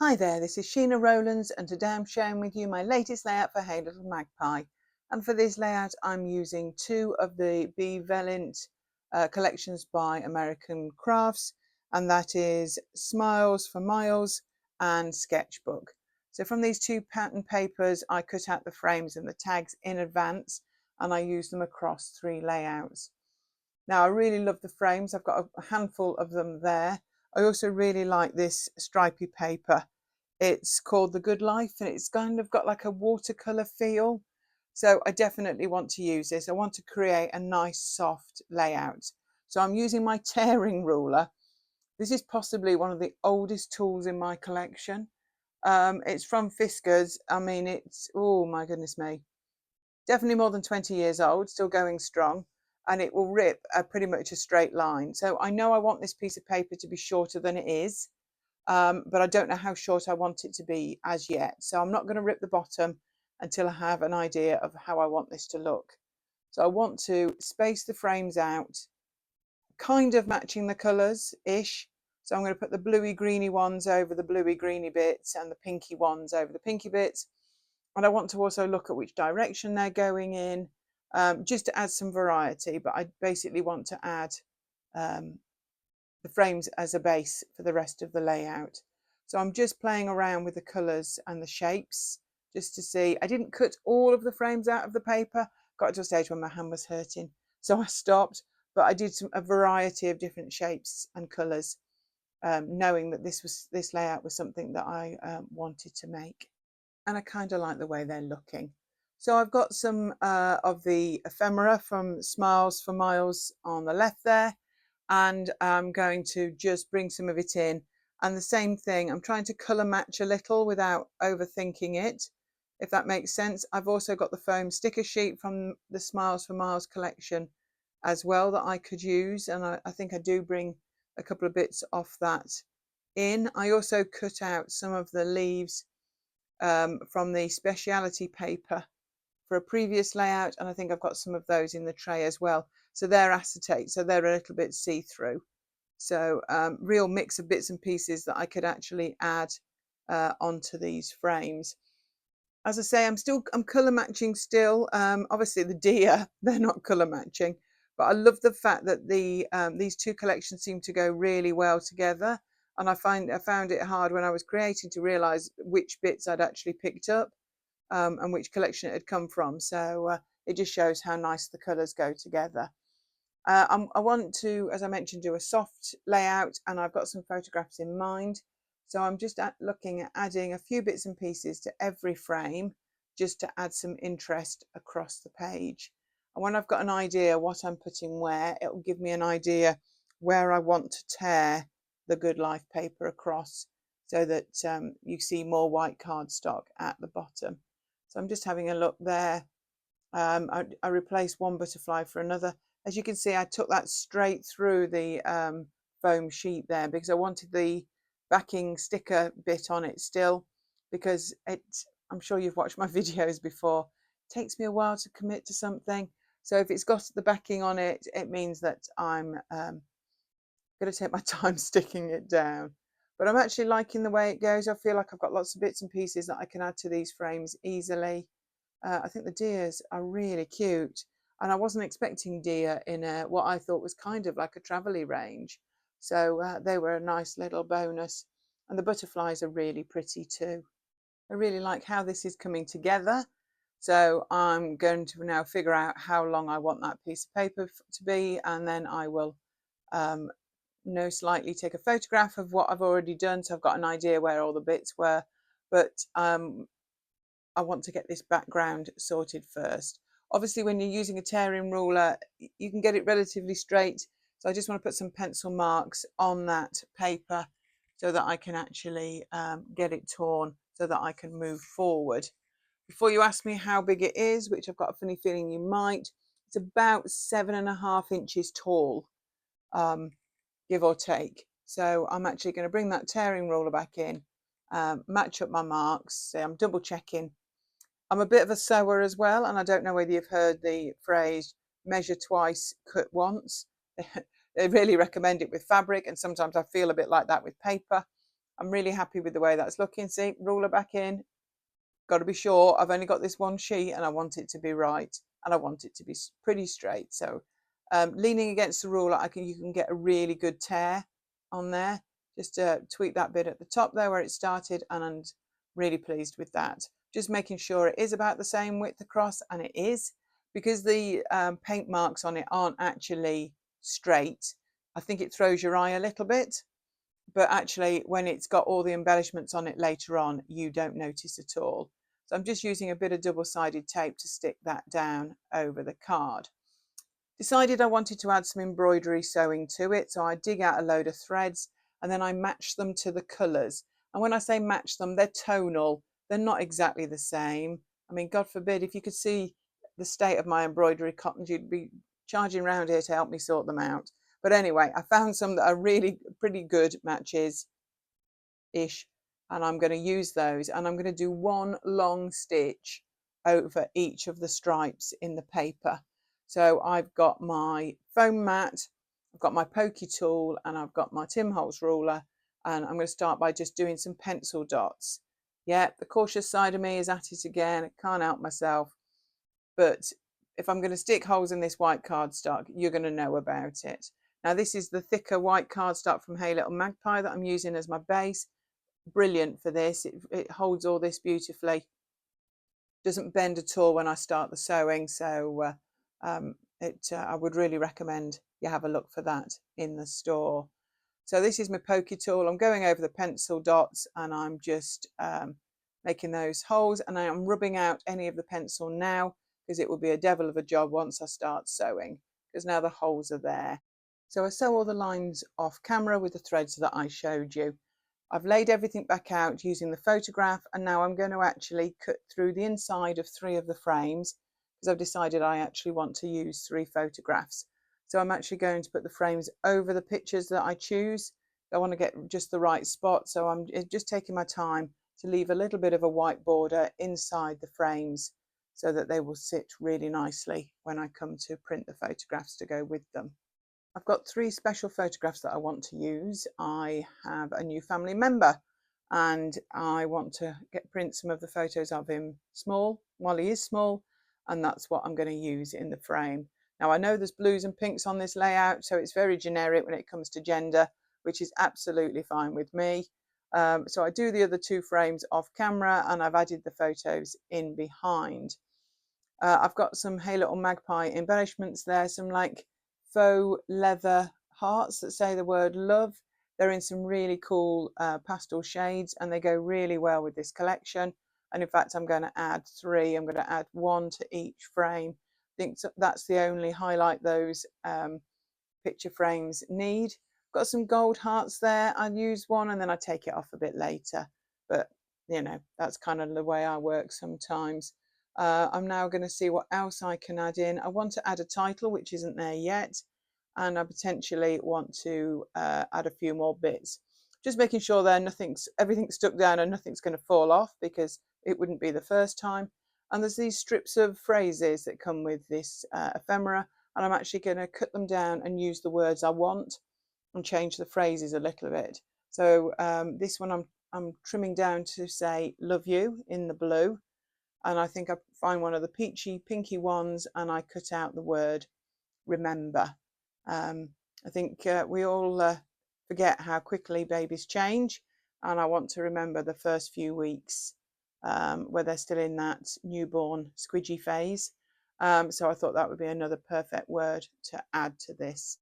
Hi there, this is Sheena Rowlands and today I'm sharing with you my latest layout for Hey Little Magpie. And for this layout I'm using two of the Bea Valint collections by American Crafts, and that is Smiles for Miles and Sketchbook. So from these two pattern papers I cut out the frames and the tags in advance and I used them across three layouts. Now I really love the frames, I've got a handful of them there. I also really like this stripy paper. It's called The Good Life and it's kind of got like a watercolor feel. So I definitely want to use this. I want to create a nice soft layout. So I'm using my tearing ruler. This is possibly one of the oldest tools in my collection. It's from Fiskars. I mean, it's, oh my goodness me, definitely more than 20 years old, still going strong, and it will rip pretty much a straight line. So I know I want this piece of paper to be shorter than it is, but I don't know how short I want it to be as yet. So I'm not going to rip the bottom until I have an idea of how I want this to look. So I want to space the frames out, kind of matching the colours-ish. So I'm going to put the bluey greeny ones over the bluey greeny bits and the pinky ones over the pinky bits. And I want to also look at which direction they're going in, just to add some variety. But I basically want to add the frames as a base for the rest of the layout. So I'm just playing around with the colours and the shapes just to see. I didn't cut all of the frames out of the paper, got to a stage when my hand was hurting, so I stopped, but I did a variety of different shapes and colours, knowing that this layout was something that I wanted to make. And I kind of like the way they're looking. So I've got some of the ephemera from Smiles for Miles on the left there, and I'm going to just bring some of it in. And the same thing, I'm trying to colour match a little without overthinking it, if that makes sense. I've also got the foam sticker sheet from the Smiles for Miles collection as well that I could use, and I think I do bring a couple of bits off that in. I also cut out some of the leaves from the speciality paper for a previous layout, and I think I've got some of those in the tray as well. So they're acetate, so they're a little bit see-through. So real mix of bits and pieces that I could actually add onto these frames. As I say, I'm colour matching still. Obviously the deer, they're not colour matching, but I love the fact that these two collections seem to go really well together. And I found it hard when I was creating to realise which bits I'd actually picked up and which collection it had come from. So it just shows how nice the colours go together. I want to, as I mentioned, do a soft layout, and I've got some photographs in mind. So I'm just looking at adding a few bits and pieces to every frame just to add some interest across the page. And when I've got an idea what I'm putting where, it will give me an idea where I want to tear the Good Life paper across so that you see more white cardstock at the bottom. So I'm just having a look there. I replaced one butterfly for another. As you can see, I took that straight through the foam sheet there because I wanted the backing sticker bit on it still, because I'm sure you've watched my videos before. It takes me a while to commit to something. So if it's got the backing on it, it means that I'm going to take my time sticking it down. But I'm actually liking the way it goes. I feel like I've got lots of bits and pieces that I can add to these frames easily. I think the deers are really cute, and I wasn't expecting deer in what I thought was kind of like a travelly range. So they were a nice little bonus, and the butterflies are really pretty too. I really like how this is coming together. So I'm going to now figure out how long I want that piece of paper to be, and then I will slightly take a photograph of what I've already done, so I've got an idea where all the bits were. But I want to get this background sorted first. Obviously, when you're using a tearing ruler, you can get it relatively straight. So I just want to put some pencil marks on that paper so that I can actually get it torn so that I can move forward. Before you ask me how big it is, which I've got a funny feeling you might, it's about 7.5 inches tall, give or take. So I'm actually going to bring that tearing ruler back in, match up my marks. So I'm double checking. I'm a bit of a sewer as well, and I don't know whether you've heard the phrase measure twice, cut once. They really recommend it with fabric, and sometimes I feel a bit like that with paper. I'm really happy with the way that's looking. See, ruler back in. Got to be sure I've only got this one sheet and I want it to be right, and I want it to be pretty straight. So leaning against the ruler, you can get a really good tear on there. Just tweak that bit at the top there where it started, and I'm really pleased with that. Just making sure it is about the same width across, and it is, because the paint marks on it aren't actually straight. I think it throws your eye a little bit, but actually when it's got all the embellishments on it later on, you don't notice at all. So I'm just using a bit of double-sided tape to stick that down over the card. Decided I wanted to add some embroidery sewing to it, so I dig out a load of threads and then I match them to the colours. And when I say match them, they're tonal, they're not exactly the same. I mean, God forbid, if you could see the state of my embroidery cottons, you'd be charging around here to help me sort them out. But anyway, I found some that are really pretty good matches-ish, and I'm going to use those, and I'm going to do one long stitch over each of the stripes in the paper. So I've got my foam mat, I've got my pokey tool, and I've got my Tim Holtz ruler, and I'm going to start by just doing some pencil dots. Yeah, the cautious side of me is at it again. I can't help myself. But if I'm going to stick holes in this white cardstock, you're going to know about it. Now, this is the thicker white cardstock from Hey Little Magpie that I'm using as my base. Brilliant for this. It holds all this beautifully. Doesn't bend at all when I start the sewing. So I would really recommend you have a look for that in the store. So this is my pokey tool. I'm going over the pencil dots and I'm just making those holes, and I'm rubbing out any of the pencil now, because it will be a devil of a job once I start sewing, because now the holes are there. So I sew all the lines off camera with the threads that I showed you. I've laid everything back out using the photograph, and now I'm going to actually cut through the inside of 3 of the frames, because I've decided I actually want to use 3 photographs. So I'm actually going to put the frames over the pictures that I choose. I want to get just the right spot, so I'm just taking my time to leave a little bit of a white border inside the frames so that they will sit really nicely when I come to print the photographs to go with them. I've got 3 special photographs that I want to use. I have a new family member and I want to print some of the photos of him small, while he is small, and that's what I'm going to use in the frame. Now, I know there's blues and pinks on this layout, so it's very generic when it comes to gender, which is absolutely fine with me. So I do the other 2 frames off camera, and I've added the photos in behind. I've got some Hey Little Magpie embellishments there, some like faux leather hearts that say the word love. They're in some really cool pastel shades, and they go really well with this collection. And in fact, I'm going to add 3. I'm going to add 1 to each frame. I think that's the only highlight those picture frames need. Got some gold hearts there. I use one and then I take it off a bit later, but you know, that's kind of the way I work sometimes. I'm now going to see what else I can add in. I want to add a title which isn't there yet, and I potentially want to add a few more bits, just making sure there everything's stuck down and nothing's going to fall off, because it wouldn't be the first time. And there's these strips of phrases that come with this ephemera, and I'm actually going to cut them down and use the words I want and change the phrases a little bit. So this one I'm trimming down to say love you in the blue, and I think I find one of the peachy pinky ones and I cut out the word remember. I think we all forget how quickly babies change, and I want to remember the first few weeks where they're still in that newborn squidgy phase. So I thought that would be another perfect word to add to this.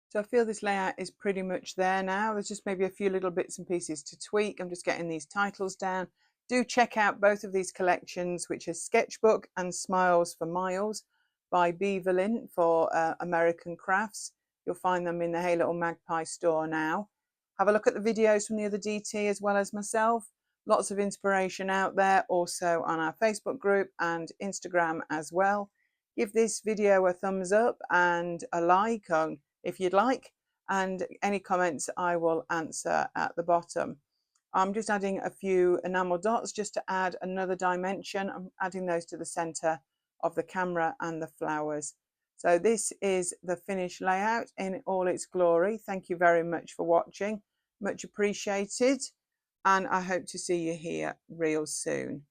So I feel this layout is pretty much there now. There's just maybe a few little bits and pieces to tweak. I'm just getting these titles down. Do check out both of these collections, which are Sketchbook and Smiles for Miles by Bea Valint for American Crafts. You'll find them in the Hey Little Magpie store now. Have a look at the videos from the other DT as well as myself. Lots of inspiration out there, also on our Facebook group and Instagram as well. Give this video a thumbs up and a like if you'd like, and any comments I will answer at the bottom. I'm just adding a few enamel dots just to add another dimension. I'm adding those to the center of the camera and the flowers. So this is the finished layout in all its glory. Thank you very much for watching. Much appreciated. and I hope to see you here real soon.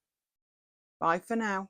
Bye for now.